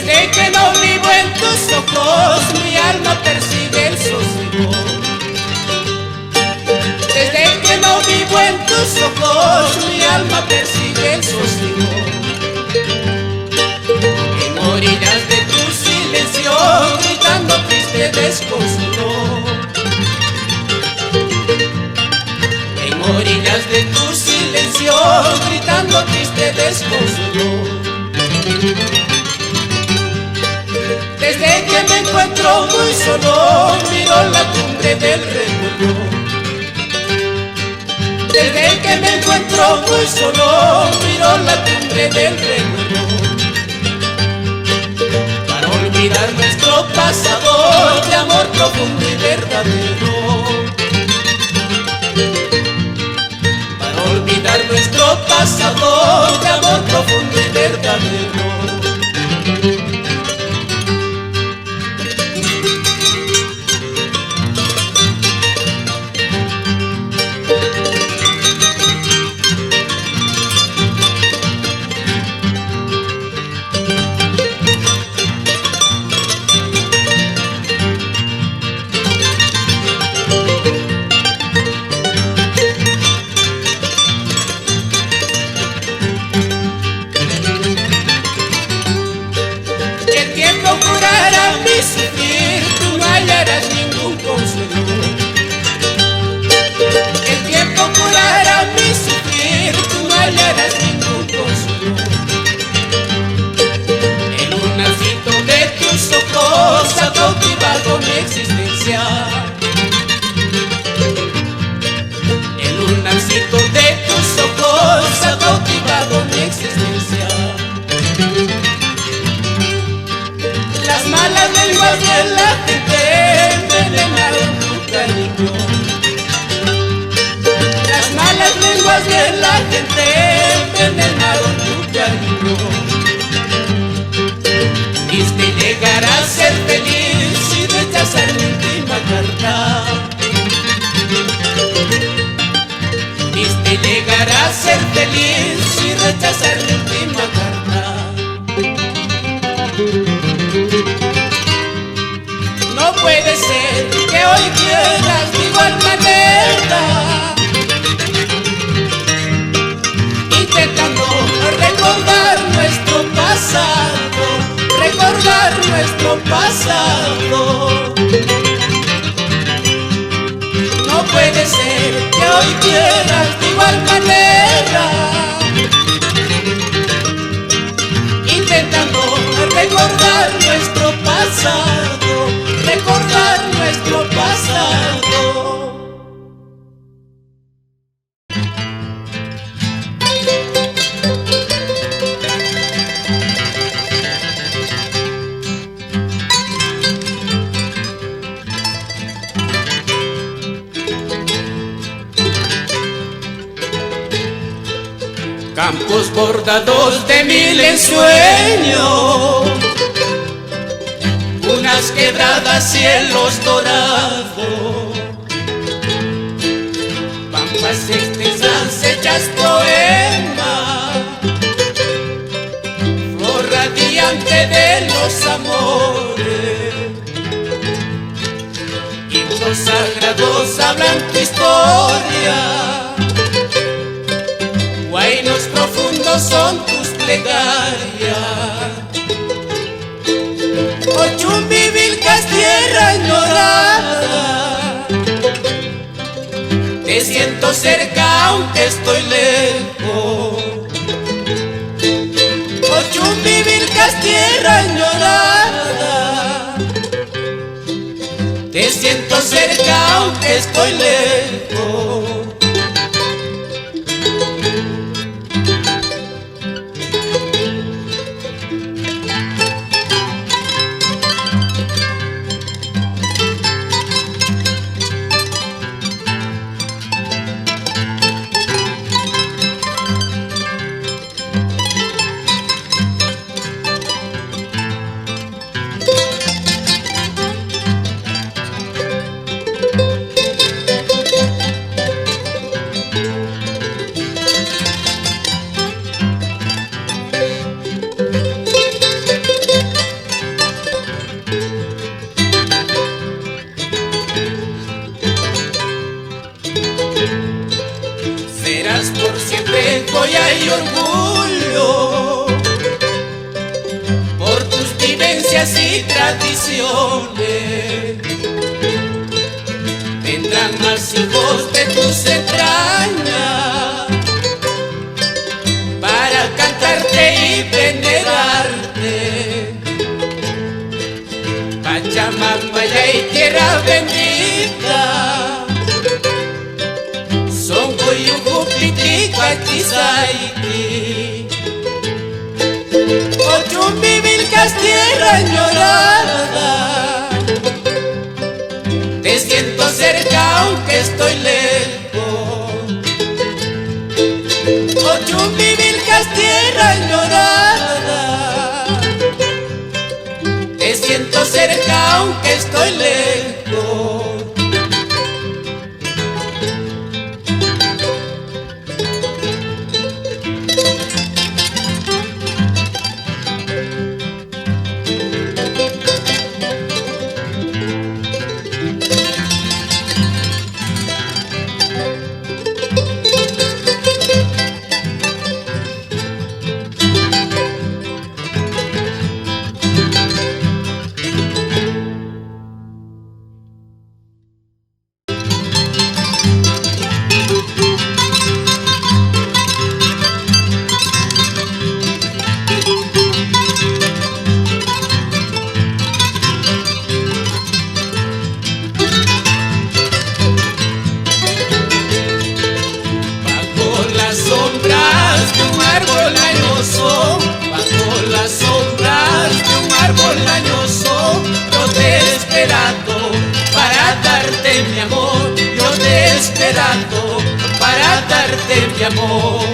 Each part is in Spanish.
Desde que no vivo en tus ojos, mi alma persigue el sosiego. Desde que no vivo en tus ojos, mi alma persigue el sosiego. En orillas de tu silencio, gritando triste desconsuelo. En orillas de tu silencio, gritando triste desconsuelo. Desde que me encuentro muy solo, miro la cumbre del recuerdo. Desde que me encuentro muy solo, miro la cumbre del recuerdo. Para olvidar nuestro pasado de amor profundo y verdadero. Para olvidar nuestro pasado de amor profundo y verdadero. Curará mi sufrir, tú no hallarás ningún consuelo. El tiempo curará mi sufrir, tú no hallarás ningún consuelo. El lunarcito de tus ojos ha cautivado mi existencia. El lunarcito de tus ojos ha cautivado mi existencia. Las malas lenguas de la gente envenenaron tu cariño. Las malas lenguas de la gente envenenaron tu cariño. Diste llegar a ser feliz y rechazar mi última carta. Diste llegar a ser feliz y rechazar mi última carta. No puede ser que hoy quieras de igual manera, intentando recordar nuestro pasado, recordar nuestro pasado. No puede ser que hoy quieras de igual manera, intentando recordar nuestro pasado, recordar nuestro pasado. Campos bordados de mil ensueños, unas quebradas, cielos dorados, pampas extensas hechas poema, flor radiante de los amores, himnos sagrados hablan tu historia. Guainos profundos son tus plegarias. Ochumbivilcas, tierra ignorada. Te siento cerca aunque estoy lejos. Ochumbivilcas, tierra ignorada. Te siento cerca aunque estoy lejos. creencias y tradiciones. Vendrán más hijos de tus entrañas para cantarte y venerarte. Pachamama y tierra bendita, son Cuyucupiti Cachizaiti. Ochumbivilcas tierra añorada, te siento cerca aunque estoy lejos. Ochumbivilcas tierra añorada, te siento cerca aunque estoy lejos. Para darte mi amor.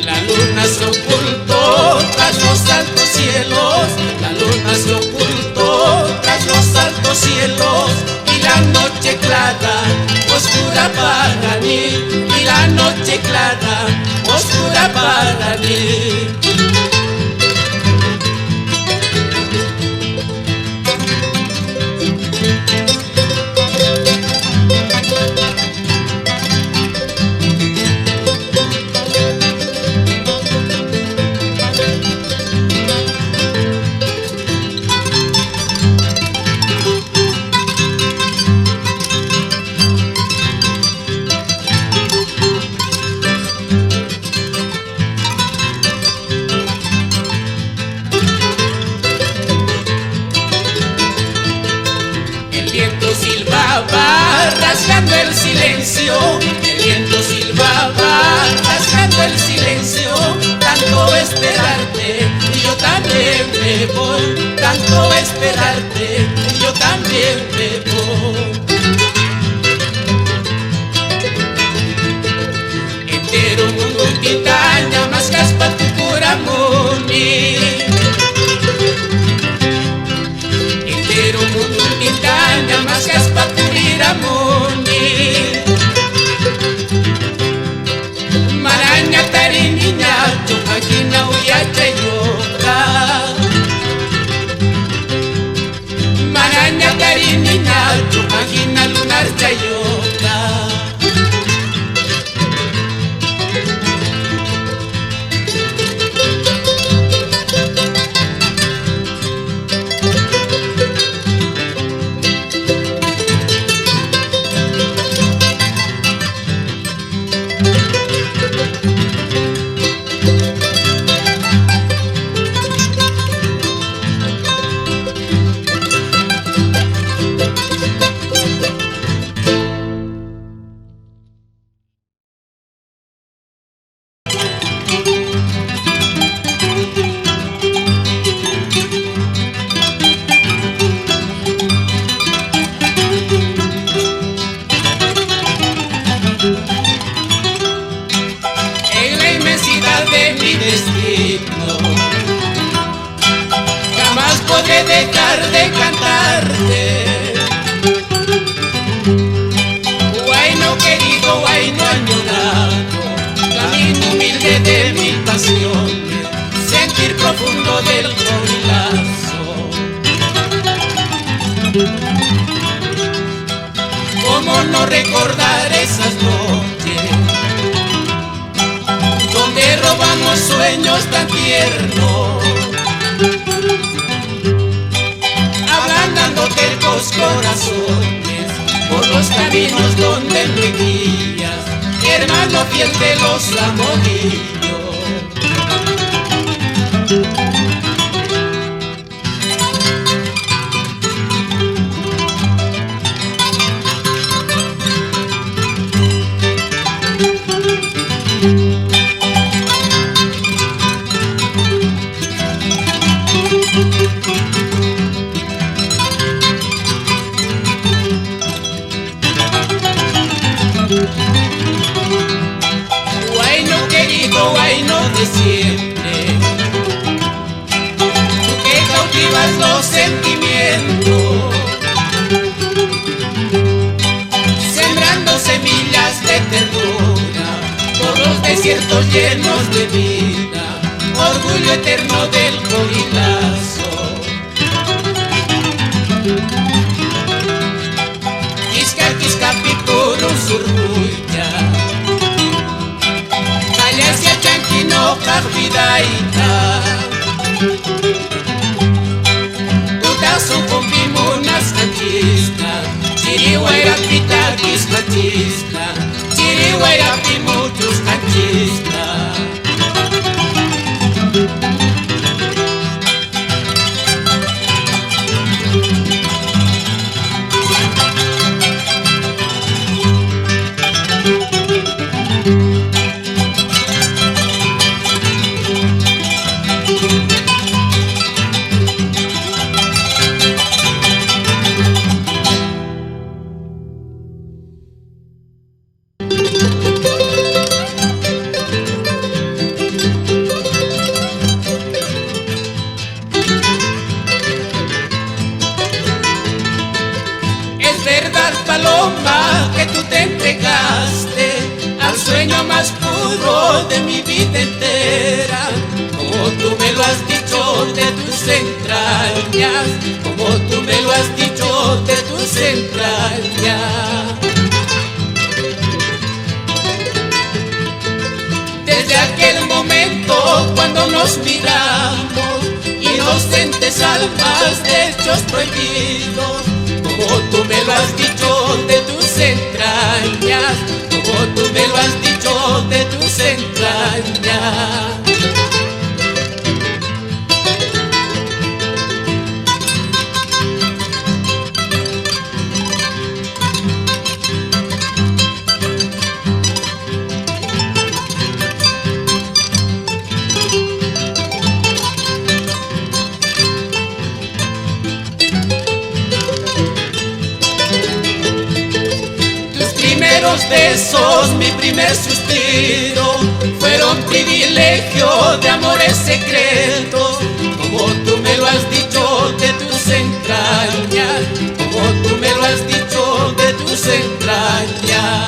La luna se ocultó tras los altos cielos, la luna se ocultó tras los altos cielos, y la noche clara, oscura para mí, y la noche clara, oscura para mí. Rasgando el silencio, el viento silbaba, rasgando el silencio, tanto esperarte, y yo también me voy, tanto esperarte, y yo también me voy. Entero mundo quitaña, más caspa tu curamuni. Entero mundo quitaña, más caspa tu Ramoni. Maraña tariniña, chupajina uyachayoka. Maraña tariniña, chupajina lunar chayoka. Jamás podré dejar de cantarte. Guayno querido, guayno añorado, camino humilde de mil pasiones, sentir profundo del corilazo. ¿Cómo no recordar esas noches donde robamos tenemos sueños tan tiernos, ablandando tercos corazones por los caminos donde me guías, hermano fiel de los amorillos. Guayno querido, guayno de siempre, tú que cautivas los sentimientos, sembrando semillas de ternura por los desiertos llenos de vida, orgullo eterno del Corilazo. Quisca, quisca, pipuru, surbuya, Aliasia, chanquino, carvidaita, Utazo, pompimunas, cachisca, chirihuera, pita, quisca, chisca, chirihuera, pimuchus, cachisca. Es verdad, paloma, que tú te entregaste al sueño más puro de mi vida entera, como tú me lo has dicho de tus entrañas, como tú me lo has dicho de tus entrañas. Desde aquel momento cuando nos miramos, inocentes almas de hechos prohibidos, como tú me lo has dicho de tus entrañas, como tú me lo has dicho de tus entrañas. Primeros besos, mi primer suspiro, fueron privilegio de amores secretos, como tú me lo has dicho de tus entrañas, como tú me lo has dicho de tus entrañas.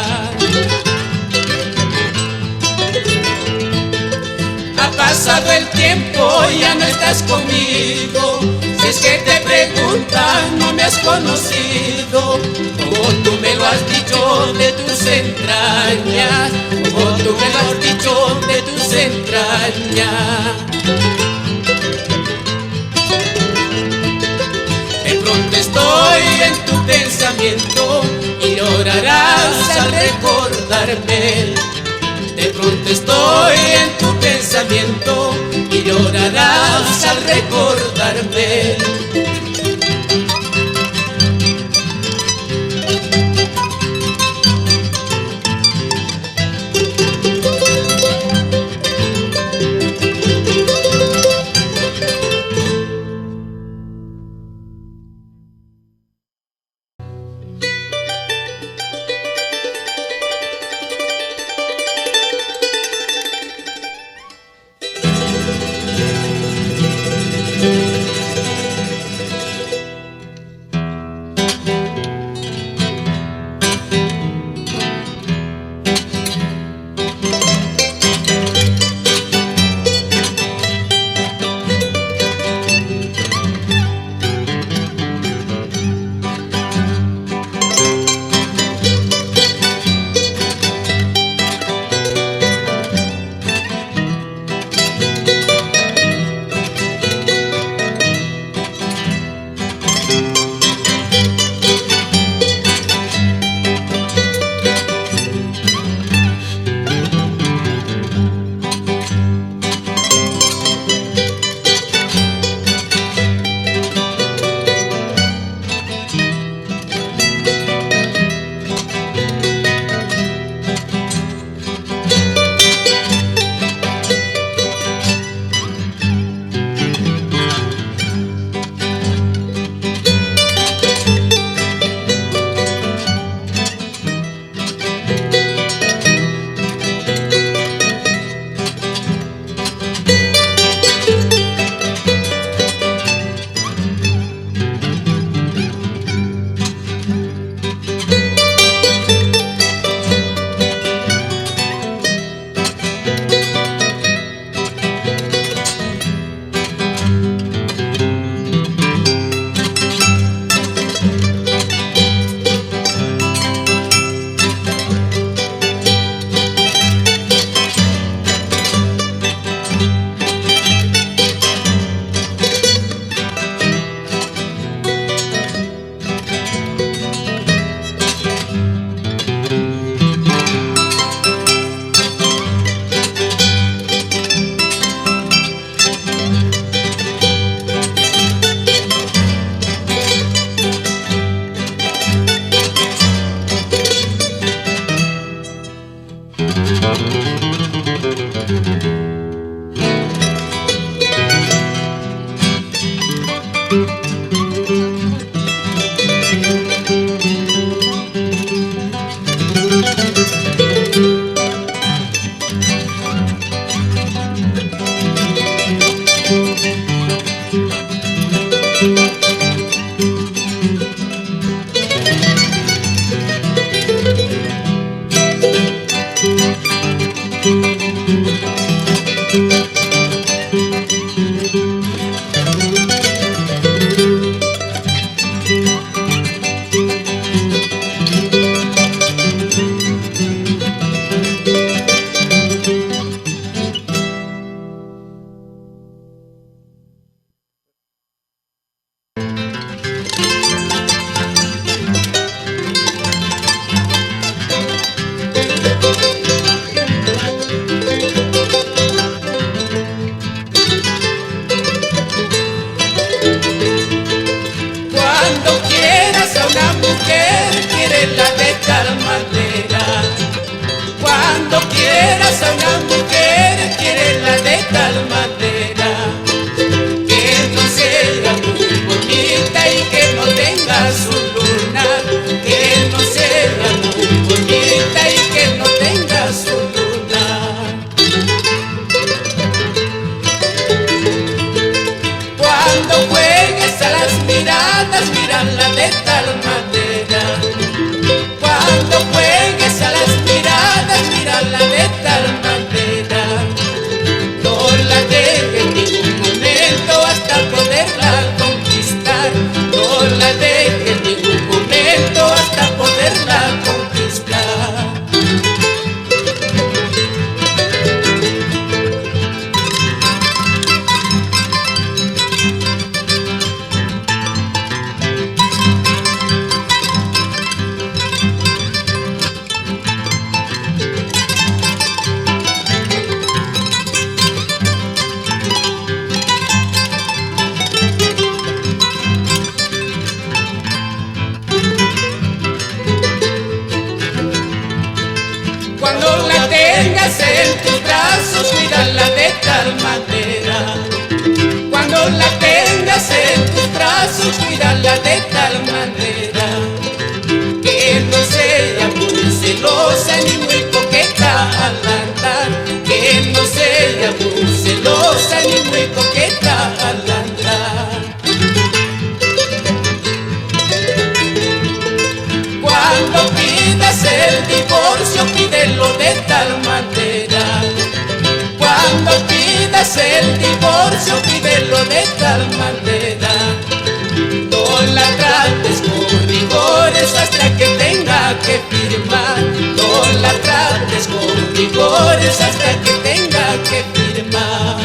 Ha pasado el tiempo, ya no estás conmigo, si es que te preguntan no me has conocido, como tú me lo has dicho de tus entrañas, como tú me lo has dicho de tus entrañas. De pronto estoy en tu pensamiento y llorarás al recordarme. De pronto estoy en tu pensamiento y llorarás al recordarme. tal manera. Cuando la tengas en tus brazos, cuídala de tal manera que no sea muy celosa ni muy coqueta al andar, que no sea muy celosa ni muy coqueta al andar. Cuando pidas el divorcio, pídelo de tal manera. Cuando pidas el divorcio, pídelo de tal manera. No la trates con rigores hasta que tenga que firmar. No la trates con rigores hasta que tenga que firmar.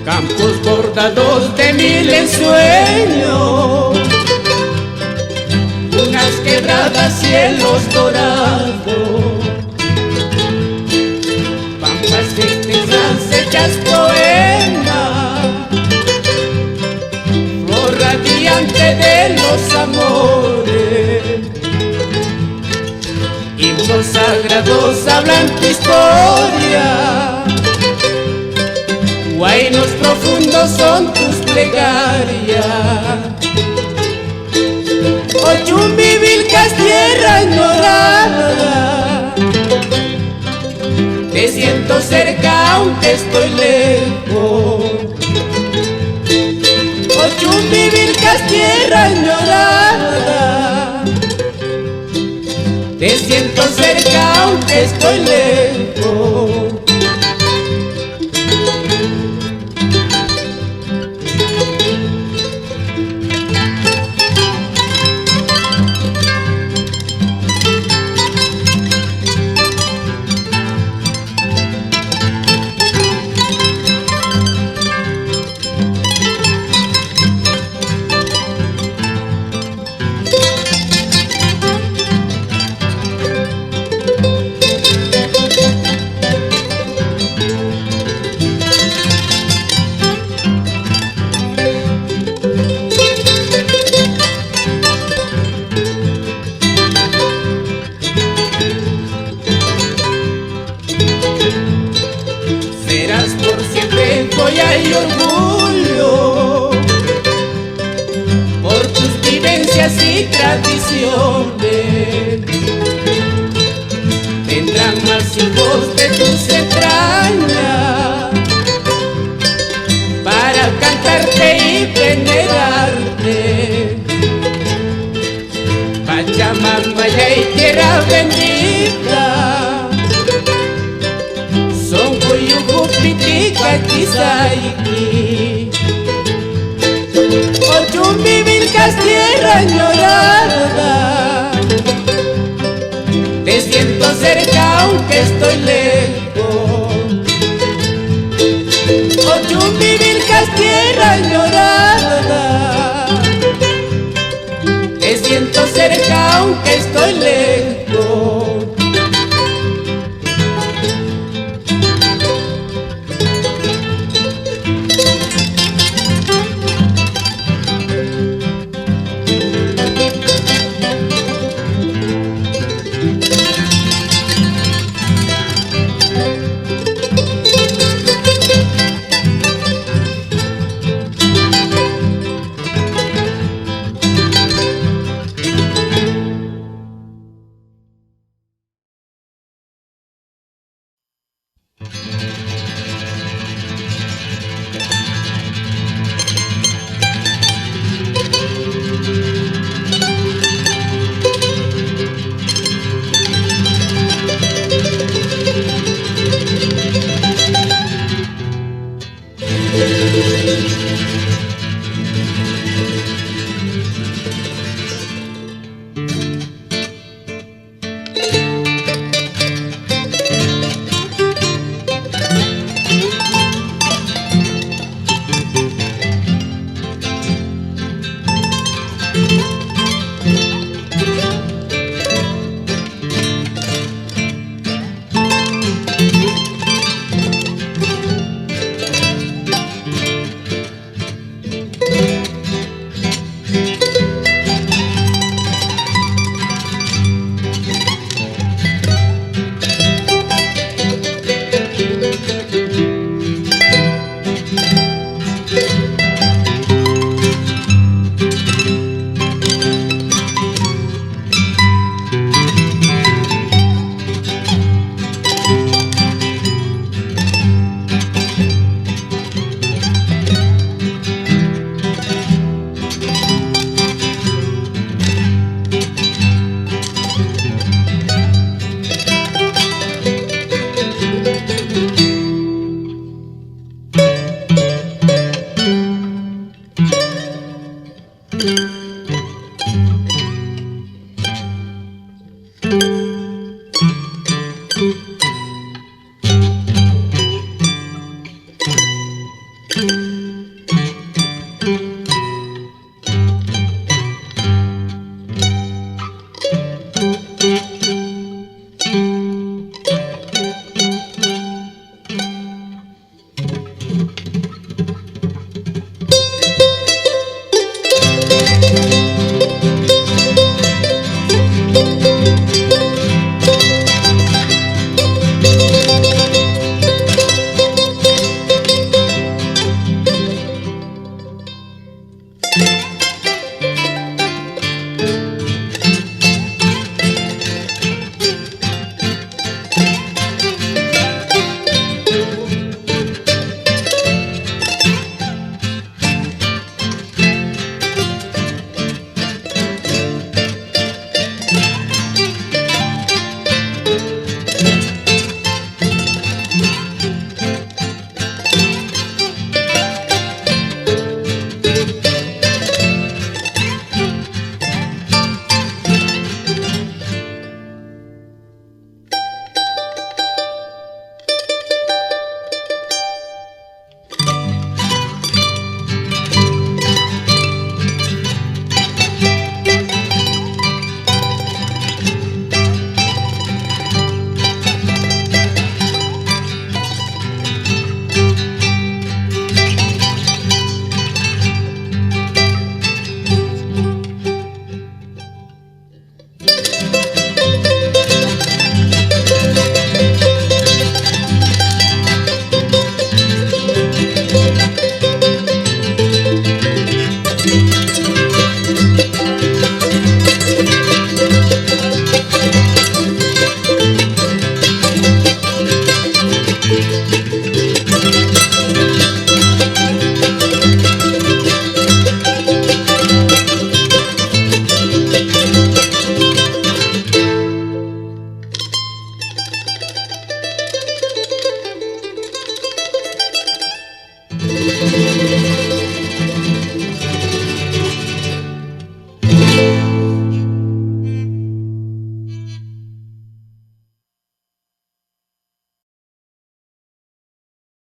Campos bordados de mil ensueños, unas quebradas, cielos dorados, pampas extensas hechas poema, flor radiante de los amores, himnos sagrados hablan tu historia. Guainos profundos son tus plegarias. Ochumbivilcas, tierra ignorada. Te siento cerca aunque estoy lejos. Ochumbivilcas, tierra ignorada. Te siento cerca aunque estoy lejos. Y orgullo por tus vivencias y tradiciones. Tendrán más hijos de tus entrañas para cantarte y venerarte. Pachamama y tierra bendita, son Cuyucupitica Chisaiki. Ochumbivilcas, tierra añorada. Te siento cerca aunque estoy lejos. Ochumbivilcas, tierra añorada. Te siento cerca aunque estoy lejos.